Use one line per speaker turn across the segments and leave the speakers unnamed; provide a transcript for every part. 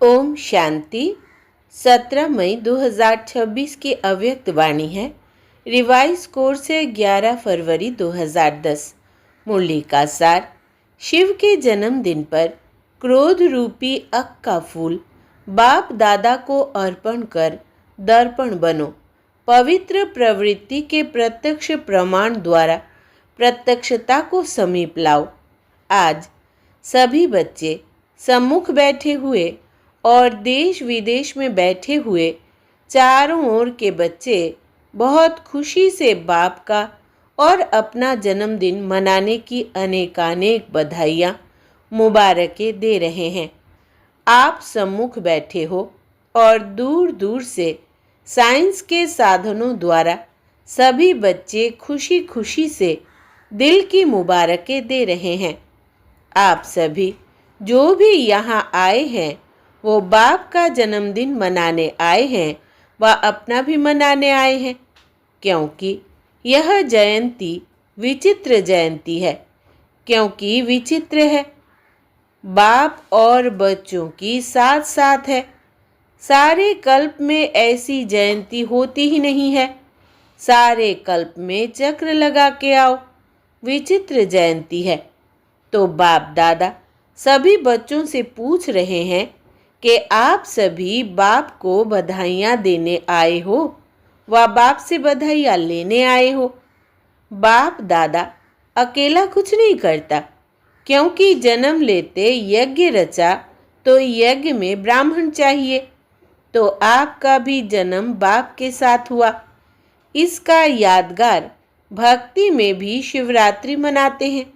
ओम शांति। 17 मई 2026 की अव्यक्त वाणी है। रिवाइज कोर्स है 11 फरवरी 2010। मुरली का सार। शिव के जन्मदिन पर क्रोध रूपी अक का फूल बाप दादा को अर्पण कर दर्पण बनो। पवित्र प्रवृत्ति के प्रत्यक्ष प्रमाण द्वारा प्रत्यक्षता को समीप लाओ। आज सभी बच्चे सम्मुख बैठे हुए और देश विदेश में बैठे हुए चारों ओर के बच्चे बहुत खुशी से बाप का और अपना जन्मदिन मनाने की अनेकानेक बधाइयाँ मुबारकें दे रहे हैं। आप सम्मुख बैठे हो और दूर दूर से साइंस के साधनों द्वारा सभी बच्चे खुशी खुशी से दिल की मुबारकें दे रहे हैं। आप सभी जो भी यहाँ आए हैं वो बाप का जन्मदिन मनाने आए हैं व अपना भी मनाने आए हैं, क्योंकि यह जयंती विचित्र जयंती है। क्योंकि विचित्र है, बाप और बच्चों की साथ साथ है। सारे कल्प में ऐसी जयंती होती ही नहीं है। सारे कल्प में चक्र लगा के आओ, विचित्र जयंती है। तो बाप दादा सभी बच्चों से पूछ रहे हैं कि आप सभी बाप को बधाइयाँ देने आए हो व बाप से बधाइयाँ लेने आए हो। बाप दादा अकेला कुछ नहीं करता, क्योंकि जन्म लेते यज्ञ रचा तो यज्ञ में ब्राह्मण चाहिए। तो आपका भी जन्म बाप के साथ हुआ। इसका यादगार भक्ति में भी शिवरात्रि मनाते हैं,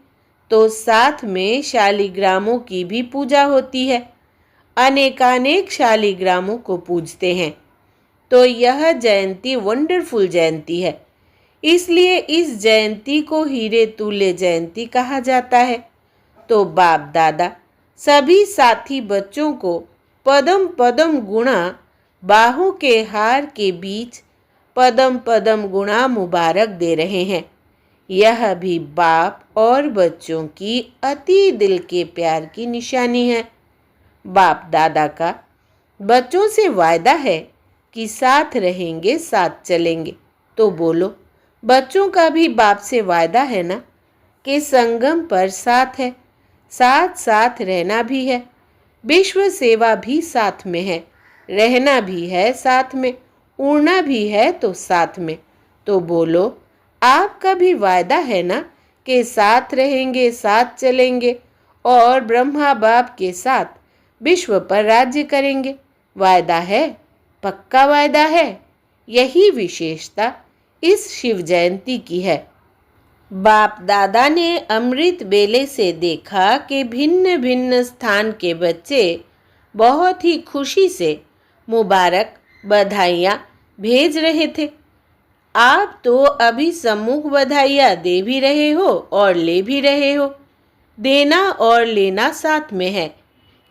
तो साथ में शालिग्रामों की भी पूजा होती है। अनेकानेक शालिग्रामों को पूजते हैं। तो यह जयंती वंडरफुल जयंती है। इसलिए इस जयंती को हीरे तुल्य जयंती कहा जाता है। तो बाप दादा सभी साथी बच्चों को पदम पदम गुणा बाहों के हार के बीच पदम पदम गुणा मुबारक दे रहे हैं। यह भी बाप और बच्चों की अति दिल के प्यार की निशानी है। बाप दादा का बच्चों से वायदा है कि साथ रहेंगे, साथ चलेंगे। तो बोलो, बच्चों का भी बाप से वायदा है ना कि संगम पर साथ है, साथ साथ रहना भी है, विश्व सेवा भी साथ में है, रहना भी है साथ में, उड़ना भी है तो साथ में। तो बोलो, आपका भी वायदा है ना कि साथ रहेंगे, साथ चलेंगे और ब्रह्मा बाप के साथ विश्व पर राज्य करेंगे। वायदा है, पक्का वायदा है। यही विशेषता इस शिव जयंती की है। बाप दादा ने अमृत बेले से देखा कि भिन्न भिन्न स्थान के बच्चे बहुत ही खुशी से मुबारक बधाइयाँ भेज रहे थे। आप तो अभी सम्मुख बधाइयाँ दे भी रहे हो और ले भी रहे हो। देना और लेना साथ में है।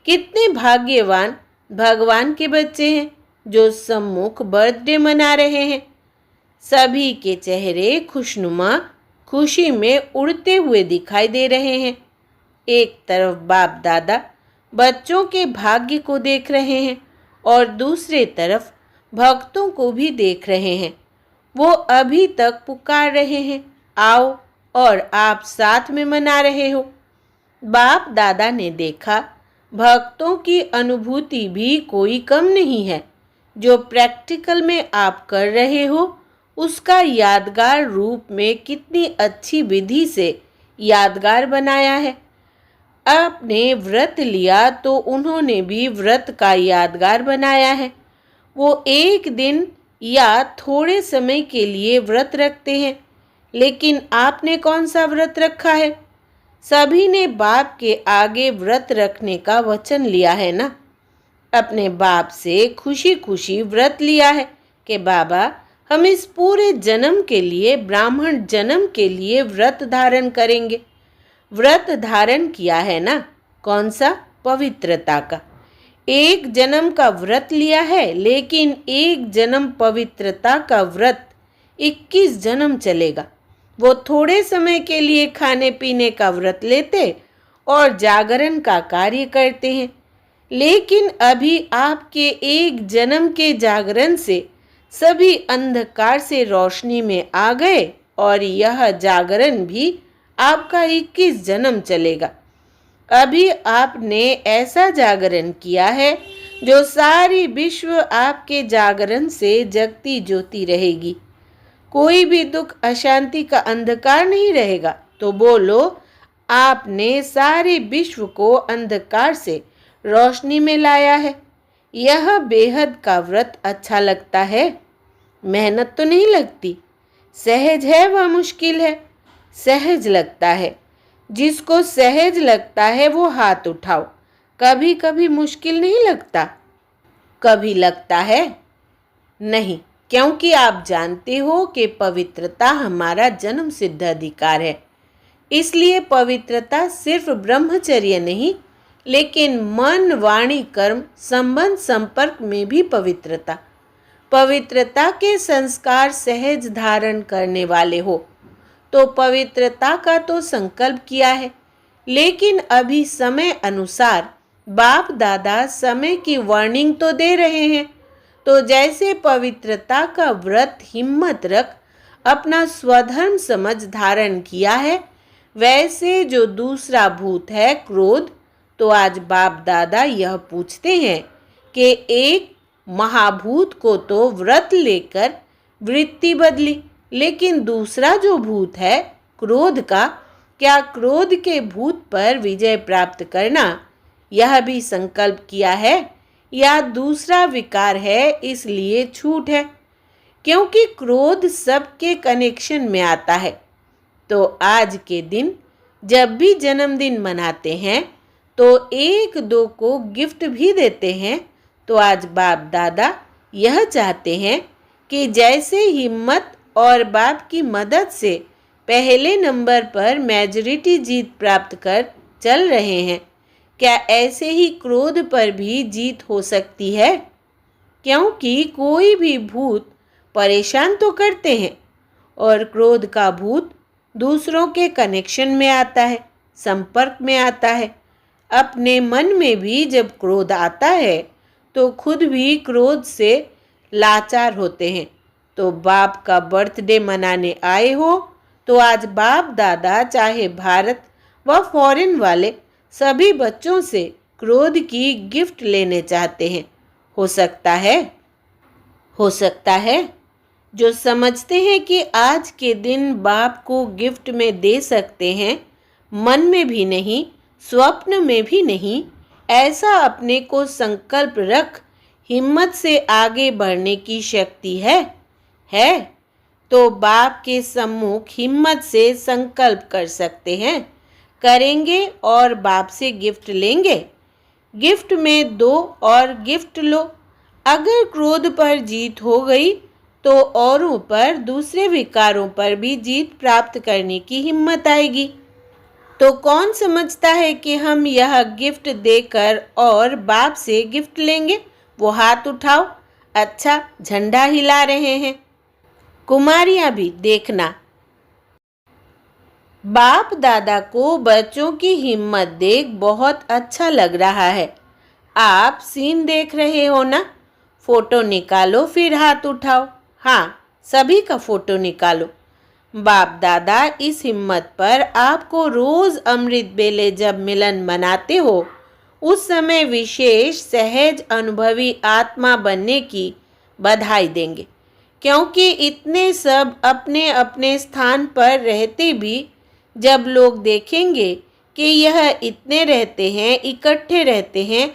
कितने भाग्यवान भगवान के बच्चे हैं जो सम्मुख बर्थडे मना रहे हैं। सभी के चेहरे खुशनुमा खुशी में उड़ते हुए दिखाई दे रहे हैं। एक तरफ बाप दादा बच्चों के भाग्य को देख रहे हैं और दूसरे तरफ भक्तों को भी देख रहे हैं। वो अभी तक पुकार रहे हैं, आओ, और आप साथ में मना रहे हो। बाप दादा ने देखा भक्तों की अनुभूति भी कोई कम नहीं है। जो प्रैक्टिकल में आप कर रहे हो उसका यादगार रूप में कितनी अच्छी विधि से यादगार बनाया है। आपने व्रत लिया तो उन्होंने भी व्रत का यादगार बनाया है। वो एक दिन या थोड़े समय के लिए व्रत रखते हैं, लेकिन आपने कौन सा व्रत रखा है? सभी ने बाप के आगे व्रत रखने का वचन लिया है ना। अपने बाप से खुशी खुशी व्रत लिया है कि बाबा हम इस पूरे जन्म के लिए, ब्राह्मण जन्म के लिए व्रत धारण करेंगे। व्रत धारण किया है ना, कौन सा? पवित्रता का। एक जन्म का व्रत लिया है, लेकिन एक जन्म पवित्रता का व्रत 21 जन्म चलेगा। वो थोड़े समय के लिए खाने पीने का व्रत लेते और जागरण का कार्य करते हैं, लेकिन अभी आपके एक जन्म के जागरण से सभी अंधकार से रोशनी में आ गए और यह जागरण भी आपका 21 जन्म चलेगा। अभी आपने ऐसा जागरण किया है जो सारी विश्व आपके जागरण से जगती ज्योति रहेगी। कोई भी दुख अशांति का अंधकार नहीं रहेगा। तो बोलो, आपने सारे विश्व को अंधकार से रोशनी में लाया है। यह बेहद का व्रत अच्छा लगता है। मेहनत तो नहीं लगती, सहज है वह मुश्किल है। सहज लगता है, जिसको सहज लगता है वो हाथ उठाओ। कभी कभी मुश्किल नहीं लगता? कभी लगता है? नहीं, क्योंकि आप जानते हो कि पवित्रता हमारा जन्म सिद्ध अधिकार है। इसलिए पवित्रता सिर्फ ब्रह्मचर्य नहीं, लेकिन मन, वाणी, कर्म, संबंध, संपर्क में भी पवित्रता। पवित्रता के संस्कार सहज धारण करने वाले हो तो पवित्रता का तो संकल्प किया है, लेकिन अभी समय अनुसार बाप दादा समय की वार्निंग तो दे रहे हैं। तो जैसे पवित्रता का व्रत हिम्मत रख अपना स्वधर्म समझ धारण किया है, वैसे जो दूसरा भूत है क्रोध, तो आज बाप दादा यह पूछते हैं कि एक महाभूत को तो व्रत लेकर वृत्ति बदली, लेकिन दूसरा जो भूत है क्रोध का, क्या क्रोध के भूत पर विजय प्राप्त करना यह भी संकल्प किया है, या दूसरा विकार है इसलिए छूट है? क्योंकि क्रोध सबके कनेक्शन में आता है। तो आज के दिन जब भी जन्मदिन मनाते हैं तो एक दो को गिफ्ट भी देते हैं। तो आज बाप दादा यह चाहते हैं कि जैसे हिम्मत और बाप की मदद से पहले नंबर पर मेजॉरिटी जीत प्राप्त कर चल रहे हैं, क्या ऐसे ही क्रोध पर भी जीत हो सकती है? क्योंकि कोई भी भूत परेशान तो करते हैं, और क्रोध का भूत दूसरों के कनेक्शन में आता है, संपर्क में आता है। अपने मन में भी जब क्रोध आता है तो खुद भी क्रोध से लाचार होते हैं। तो बाप का बर्थडे मनाने आए हो तो आज बाप दादा चाहे भारत व फॉरेन वाले सभी बच्चों से क्रोध की गिफ्ट लेने चाहते हैं। हो सकता है जो समझते हैं कि आज के दिन बाप को गिफ्ट में दे सकते हैं, मन में भी नहीं, स्वप्न में भी नहीं, ऐसा अपने को संकल्प रख हिम्मत से आगे बढ़ने की शक्ति है तो बाप के सम्मुख हिम्मत से संकल्प कर सकते हैं, करेंगे और बाप से गिफ्ट लेंगे। गिफ्ट में दो और गिफ्ट लो। अगर क्रोध पर जीत हो गई तो औरों पर, दूसरे विकारों पर भी जीत प्राप्त करने की हिम्मत आएगी। तो कौन समझता है कि हम यह गिफ्ट देकर और बाप से गिफ्ट लेंगे? वो हाथ उठाओ। अच्छा, झंडा हिला रहे हैं। कुमारियां भी देखना। बाप दादा को बच्चों की हिम्मत देख बहुत अच्छा लग रहा है। आप सीन देख रहे हो ना? फोटो निकालो फिर हाथ उठाओ। हाँ, सभी का फोटो निकालो। बाप दादा इस हिम्मत पर आपको रोज अमृत बेले जब मिलन मनाते हो, उस समय विशेष सहज अनुभवी आत्मा बनने की बधाई देंगे। क्योंकि इतने सब अपने अपने स्थान पर रहते भी जब लोग देखेंगे कि यह इतने रहते हैं, इकट्ठे रहते हैं,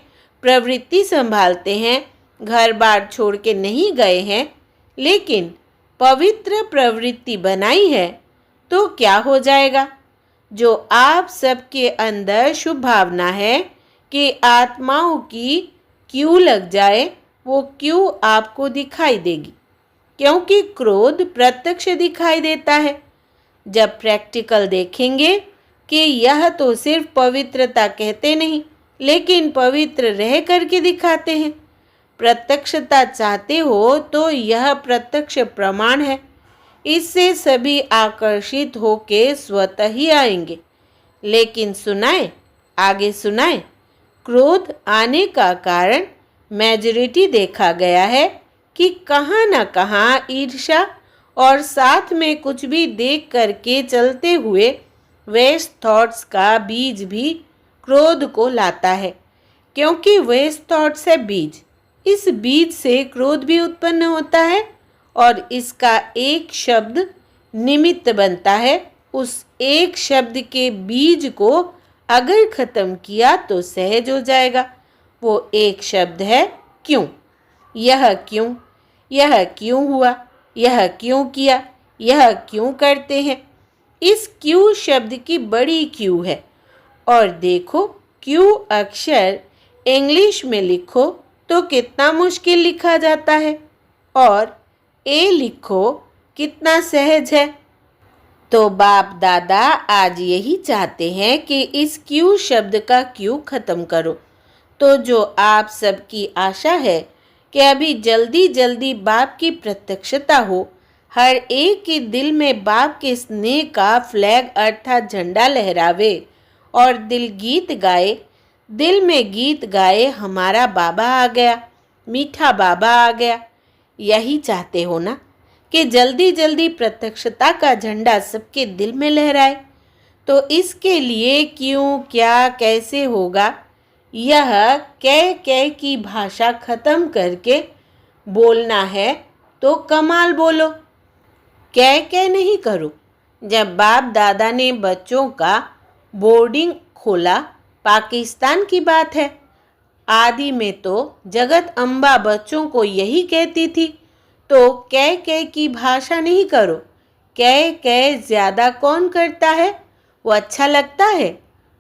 प्रवृत्ति संभालते हैं, घर बार छोड़ के नहीं गए हैं, लेकिन पवित्र प्रवृत्ति बनाई है, तो क्या हो जाएगा? जो आप सबके अंदर शुभ भावना है कि आत्माओं की क्यों लग जाए, वो क्यों आपको दिखाई देगी। क्योंकि क्रोध प्रत्यक्ष दिखाई देता है। जब प्रैक्टिकल देखेंगे कि यह तो सिर्फ पवित्रता कहते नहीं, लेकिन पवित्र रह करके दिखाते हैं। प्रत्यक्षता चाहते हो तो यह प्रत्यक्ष प्रमाण है। इससे सभी आकर्षित होके स्वतः ही आएंगे। लेकिन सुनाए, आगे सुनाए। क्रोध आने का कारण मेजॉरिटी देखा गया है कि कहाँ न कहाँ ईर्ष्या और साथ में कुछ भी देख करके चलते हुए वेस्ट थॉट्स का बीज भी क्रोध को लाता है, क्योंकि वेस्ट थॉट्स है बीज। इस बीज से क्रोध भी उत्पन्न होता है और इसका एक शब्द निमित्त बनता है। उस एक शब्द के बीज को अगर खत्म किया तो सहज हो जाएगा। वो एक शब्द है क्यों। यह क्यों, यह क्यों हुआ, यह क्यों किया, यह क्यों करते हैं। इस क्यों शब्द की बड़ी क्यों है। और देखो, क्यों अक्षर इंग्लिश में लिखो तो कितना मुश्किल लिखा जाता है और ए लिखो कितना सहज है। तो बाप दादा आज यही चाहते हैं कि इस क्यों शब्द का क्यों खत्म करो। तो जो आप सबकी आशा है कि अभी जल्दी जल्दी बाप की प्रत्यक्षता हो, हर एक के दिल में बाप के स्नेह का फ्लैग अर्थात झंडा लहरावे और दिल गीत गाए, दिल में गीत गाए, हमारा बाबा आ गया, मीठा बाबा आ गया। यही चाहते हो ना कि जल्दी जल्दी प्रत्यक्षता का झंडा सबके दिल में लहराए। तो इसके लिए क्यों, क्या, कैसे होगा, यह कह की भाषा खत्म करके बोलना है तो कमाल बोलो, कह नहीं करो। जब बाप दादा ने बच्चों का बोर्डिंग खोला, पाकिस्तान की बात है, आदि में तो जगत अम्बा बच्चों को यही कहती थी। तो कह की भाषा नहीं करो। कह ज़्यादा कौन करता है, वो अच्छा लगता है।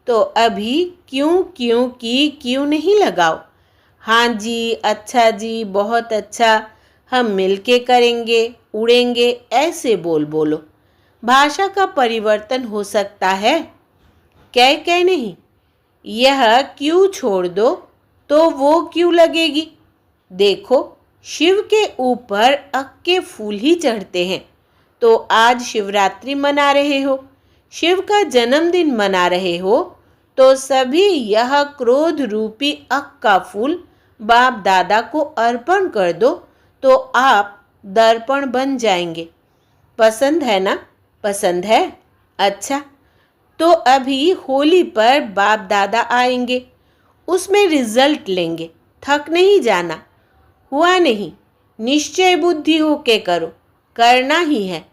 तो अभी क्यों क्यों की क्यों नहीं लगाओ। हाँ जी, अच्छा जी, बहुत अच्छा, हम मिलके करेंगे, उड़ेंगे, ऐसे बोलो। भाषा का परिवर्तन हो सकता है, कह नहीं। यह क्यों छोड़ दो तो वो क्यों लगेगी। देखो, शिव के ऊपर अक के फूल ही चढ़ते हैं। तो आज शिवरात्रि मना रहे हो, शिव का जन्मदिन मना रहे हो, तो सभी यह क्रोध रूपी अक का फूल बाप दादा को अर्पण कर दो, तो आप दर्पण बन जाएंगे। पसंद है ना? पसंद है? अच्छा, तो अभी होली पर बाप दादा आएंगे, उसमें रिजल्ट लेंगे। थक नहीं जाना, हुआ नहीं, निश्चय बुद्धि होके करो, करना ही है।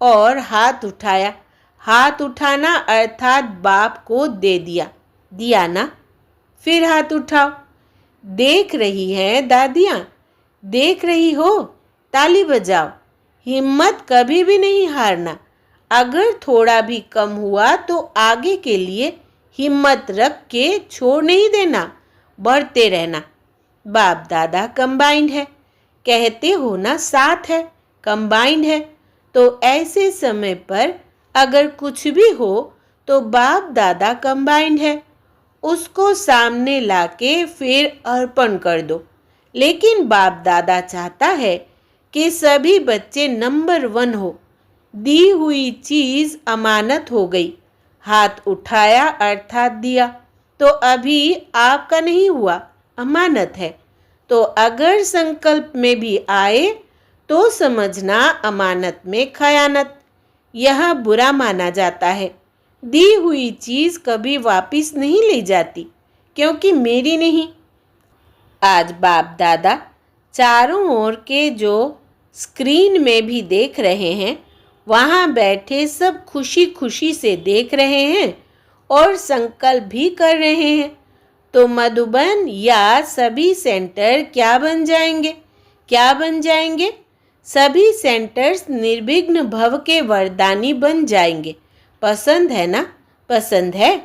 और हाथ उठाया, हाथ उठाना अर्थात बाप को दे दिया ना। फिर हाथ उठाओ। देख रही हैं दादियाँ, देख रही हो, ताली बजाओ। हिम्मत कभी भी नहीं हारना। अगर थोड़ा भी कम हुआ तो आगे के लिए हिम्मत रख के छोड़ नहीं देना, बढ़ते रहना। बाप दादा कंबाइंड है, कहते हो ना साथ है, कंबाइंड है। तो ऐसे समय पर अगर कुछ भी हो तो बाप दादा कंबाइंड है, उसको सामने लाके फिर अर्पण कर दो। लेकिन बाप दादा चाहता है कि सभी बच्चे नंबर 1 हो। दी हुई चीज़ अमानत हो गई, हाथ उठाया अर्थात दिया, तो अभी आपका नहीं हुआ, अमानत है। तो अगर संकल्प में भी आए तो समझना अमानत में खयानत, यह बुरा माना जाता है। दी हुई चीज़ कभी वापस नहीं ली जाती, क्योंकि मेरी नहीं। आज बाप दादा चारों ओर के जो स्क्रीन में भी देख रहे हैं, वहाँ बैठे सब खुशी खुशी से देख रहे हैं और संकल्प भी कर रहे हैं। तो मधुबन या सभी सेंटर क्या बन जाएंगे, क्या बन जाएंगे? सभी सेंटर्स निर्विघ्न भव के वरदानी बन जाएंगे। पसंद है ना? पसंद है,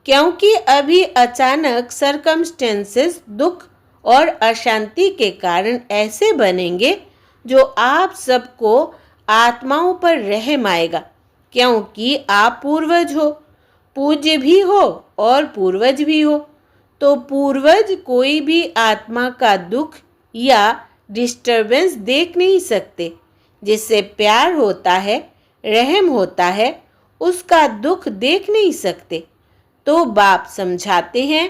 क्योंकि अभी अचानक सरकमस्टेंसेस, दुख और अशांति के कारण ऐसे बनेंगे जो आप सबको आत्माओं पर रहम आएगा, क्योंकि आप पूर्वज हो, पूज्य भी हो और पूर्वज भी हो। तो पूर्वज कोई भी आत्मा का दुख या डिस्टरबेंस देख नहीं सकते। जिससे प्यार होता है, रहम होता है, उसका दुख देख नहीं सकते। तो बाप समझाते हैं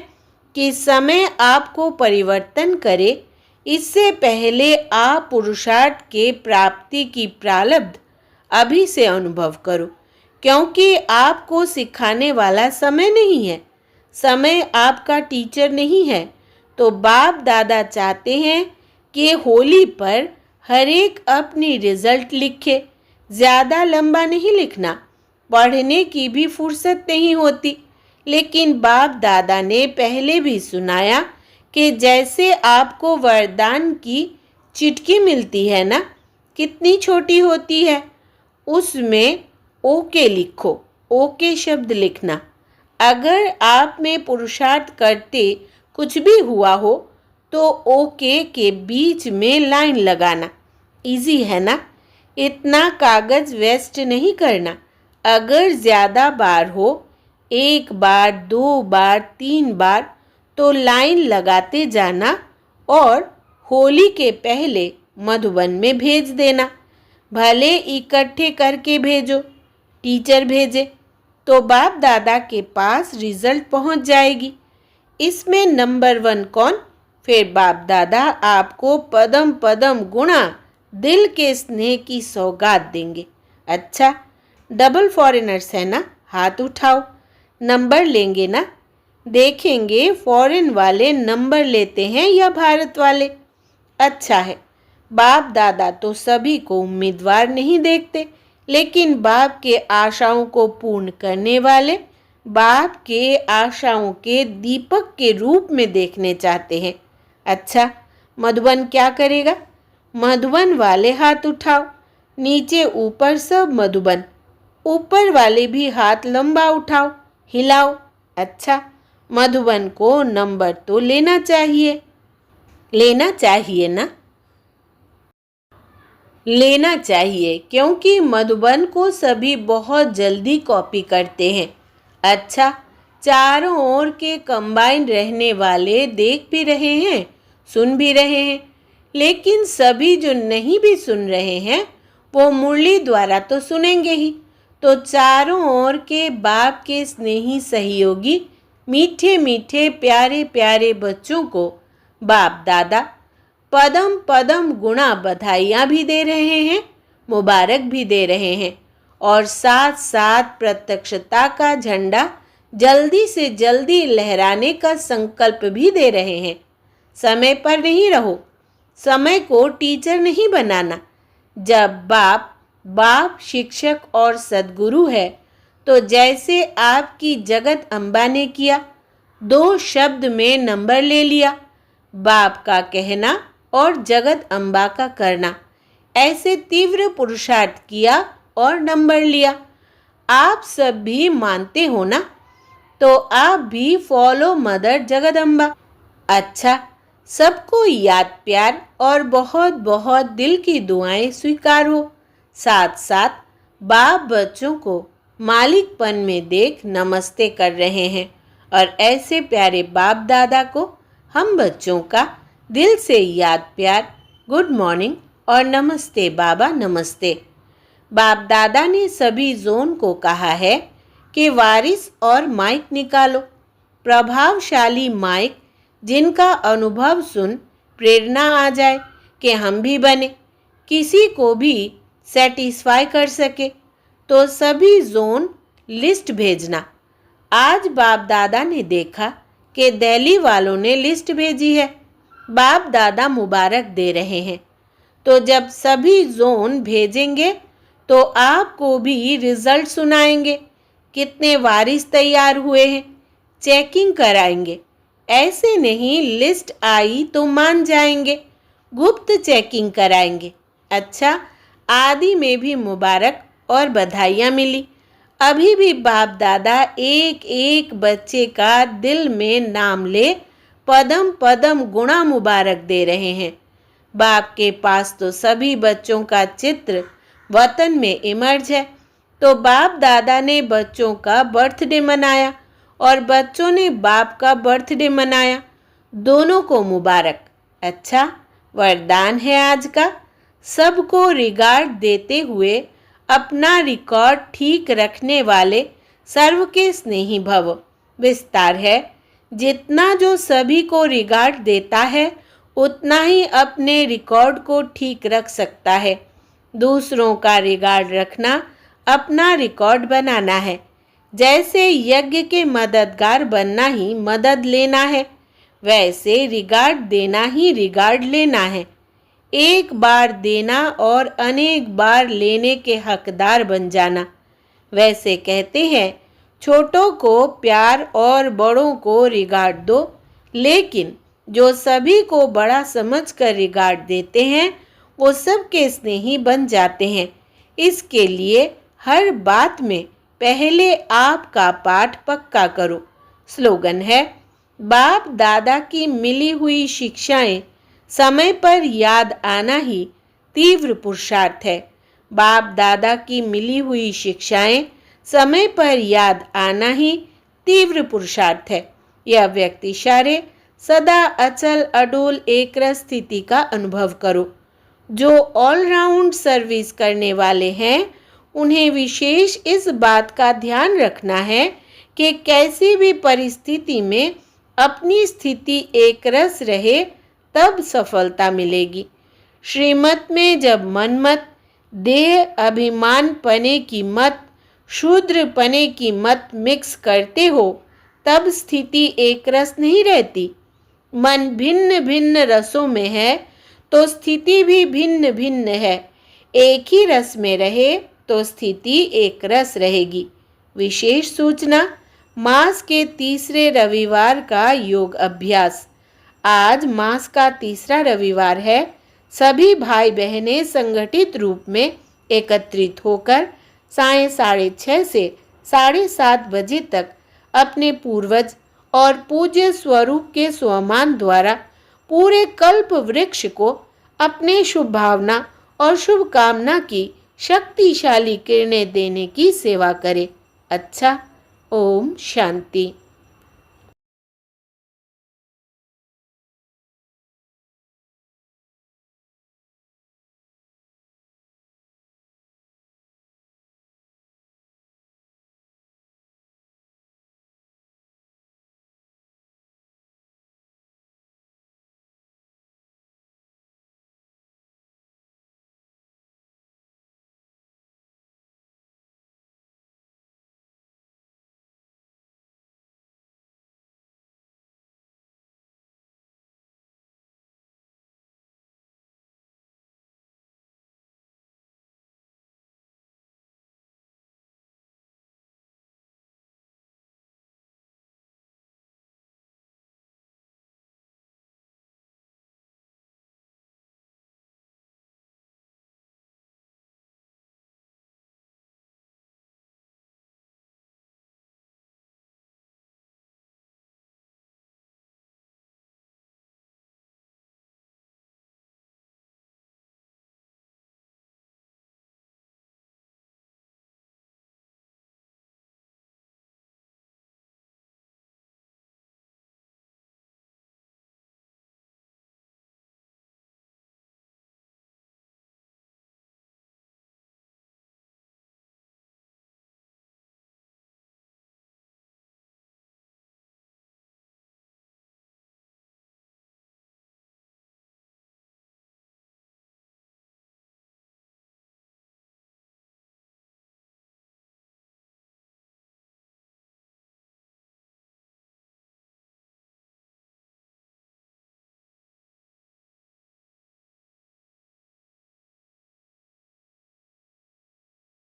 कि समय आपको परिवर्तन करे, इससे पहले आप पुरुषार्थ के प्राप्ति की प्रारब्ध अभी से अनुभव करो, क्योंकि आपको सिखाने वाला समय नहीं है, समय आपका टीचर नहीं है। तो बाप दादा चाहते हैं कि होली पर हर एक अपनी रिजल्ट लिखे। ज़्यादा लंबा नहीं लिखना, पढ़ने की भी फुर्सत नहीं होती। लेकिन बाप दादा ने पहले भी सुनाया कि जैसे आपको वरदान की चिट्ठी मिलती है ना, कितनी छोटी होती है, उसमें ओके लिखो, ओके शब्द लिखना। अगर आप में पुरुषार्थ करते कुछ भी हुआ हो तो ओके के बीच में लाइन लगाना। इजी है ना, इतना कागज वेस्ट नहीं करना। अगर ज़्यादा बार हो, 1 बार 2 बार 3 बार, तो लाइन लगाते जाना और होली के पहले मधुबन में भेज देना। भले इकट्ठे करके भेजो, टीचर भेजे तो बाप दादा के पास रिजल्ट पहुंच जाएगी। इसमें नंबर 1 कौन? फिर बाप दादा आपको पदम पदम गुणा दिल के स्नेह की सौगात देंगे। अच्छा, डबल फॉरेनर्स है ना, हाथ उठाओ, नंबर लेंगे ना। देखेंगे फॉरेन वाले नंबर लेते हैं या भारत वाले। अच्छा है, बाप दादा तो सभी को उम्मीदवार नहीं देखते, लेकिन बाप के आशाओं को पूर्ण करने वाले बाप के आशाओं के दीपक के रूप में देखने चाहते हैं। अच्छा, मधुबन क्या करेगा? मधुबन वाले हाथ उठाओ, नीचे ऊपर सब मधुबन। ऊपर वाले भी हाथ लंबा उठाओ, हिलाओ। अच्छा, मधुबन को नंबर तो लेना चाहिए, लेना चाहिए ना, लेना चाहिए, क्योंकि मधुबन को सभी बहुत जल्दी कॉपी करते हैं। अच्छा, चारों ओर के कंबाइन रहने वाले देख भी रहे हैं, सुन भी रहे हैं, लेकिन सभी जो नहीं भी सुन रहे हैं वो मुरली द्वारा तो सुनेंगे ही। तो चारों ओर के बाप के स्नेही सहयोगी मीठे मीठे प्यारे प्यारे बच्चों को बाप दादा पदम पदम गुणा बधाइयाँ भी दे रहे हैं, मुबारक भी दे रहे हैं, और साथ साथ प्रत्यक्षता का झंडा जल्दी से जल्दी लहराने का संकल्प भी दे रहे हैं। समय पर नहीं रहो, समय को टीचर नहीं बनाना। जब बाप शिक्षक और सद्गुरु है, तो जैसे आपकी जगत अम्बा ने किया, 2 शब्द में नंबर ले लिया, बाप का कहना और जगत अम्बा का करना। ऐसे तीव्र पुरुषार्थ किया और नंबर लिया। आप सब भी मानते हो ना, तो आप भी फॉलो मदर जगदम्बा। अच्छा, सबको याद प्यार और बहुत बहुत दिल की दुआएं स्वीकार हो। साथ साथ बाप बच्चों को मालिकपन में देख नमस्ते कर रहे हैं, और ऐसे प्यारे बाप दादा को हम बच्चों का दिल से याद प्यार, गुड मॉर्निंग और नमस्ते बाबा नमस्ते। बाप दादा ने सभी जोन को कहा है कि वारिस और माइक निकालो। प्रभावशाली माइक जिनका अनुभव सुन प्रेरणा आ जाए कि हम भी बने, किसी को भी सेटिस्फाई कर सके, तो सभी जोन लिस्ट भेजना। आज बाप दादा ने देखा कि दिल्ली वालों ने लिस्ट भेजी है, बाप दादा मुबारक दे रहे हैं। तो जब सभी जोन भेजेंगे तो आपको भी रिजल्ट सुनाएंगे, कितने वारिस तैयार हुए हैं, चेकिंग कराएंगे। ऐसे नहीं लिस्ट आई तो मान जाएंगे, गुप्त चेकिंग कराएंगे। अच्छा, आदि में भी मुबारक और बधाइयाँ मिली। अभी भी बाप दादा एक एक बच्चे का दिल में नाम ले पदम पदम गुणा मुबारक दे रहे हैं। बाप के पास तो सभी बच्चों का चित्र वतन में इमर्ज है, तो बाप दादा ने बच्चों का बर्थडे मनाया और बच्चों ने बाप का बर्थडे मनाया, दोनों को मुबारक। अच्छा, वरदान है आज का, सबको रिगार्ड देते हुए अपना रिकॉर्ड ठीक रखने वाले सर्व के स्नेही भव। विस्तार है, जितना जो सभी को रिगार्ड देता है उतना ही अपने रिकॉर्ड को ठीक रख सकता है। दूसरों का रिगार्ड रखना अपना रिकॉर्ड बनाना है। जैसे यज्ञ के मददगार बनना ही मदद लेना है, वैसे रिगार्ड देना ही रिगार्ड लेना है। एक बार देना और अनेक बार लेने के हकदार बन जाना। वैसे कहते हैं, छोटों को प्यार और बड़ों को रिगार्ड दो, लेकिन जो सभी को बड़ा समझकर रिगार्ड देते हैं वो सबके स्नेही बन जाते हैं। इसके लिए हर बात में पहले आपका पाठ पक्का करो। स्लोगन है, बाप दादा की मिली हुई शिक्षाएं समय पर याद आना ही तीव्र पुरुषार्थ है। बाप दादा की मिली हुई शिक्षाएं समय पर याद आना ही तीव्र पुरुषार्थ है। यह व्यक्ति सारे सदा अचल अडोल एकरस स्थिति का अनुभव करो। जो ऑलराउंड सर्विस करने वाले हैं उन्हें विशेष इस बात का ध्यान रखना है कि कैसी भी परिस्थिति में अपनी स्थिति एकरस रहे, तब सफलता मिलेगी। श्रीमत में जब मनमत, देह अभिमान पने की मत, शूद्र पने की मत मिक्स करते हो तब स्थिति एकरस नहीं रहती। मन भिन्न भिन्न रसों में है तो स्थिति भी भिन्न भिन्न है। एक ही रस में रहे तो स्थिति एक रस रहेगी। विशेष सूचना, मास के तीसरे रविवार का योग अभ्यास। आज मास का तीसरा रविवार है। सभी भाई बहनें संगठित रूप में एकत्रित होकर साय 6:30 से 7:30 बजे तक अपने पूर्वज और पूज्य स्वरूप के स्वमान द्वारा पूरे कल्प वृक्ष को अपने शुभ भावना और शुभकामना की शक्तिशाली किरणें देने की सेवा करें। अच्छा, ओम शांति।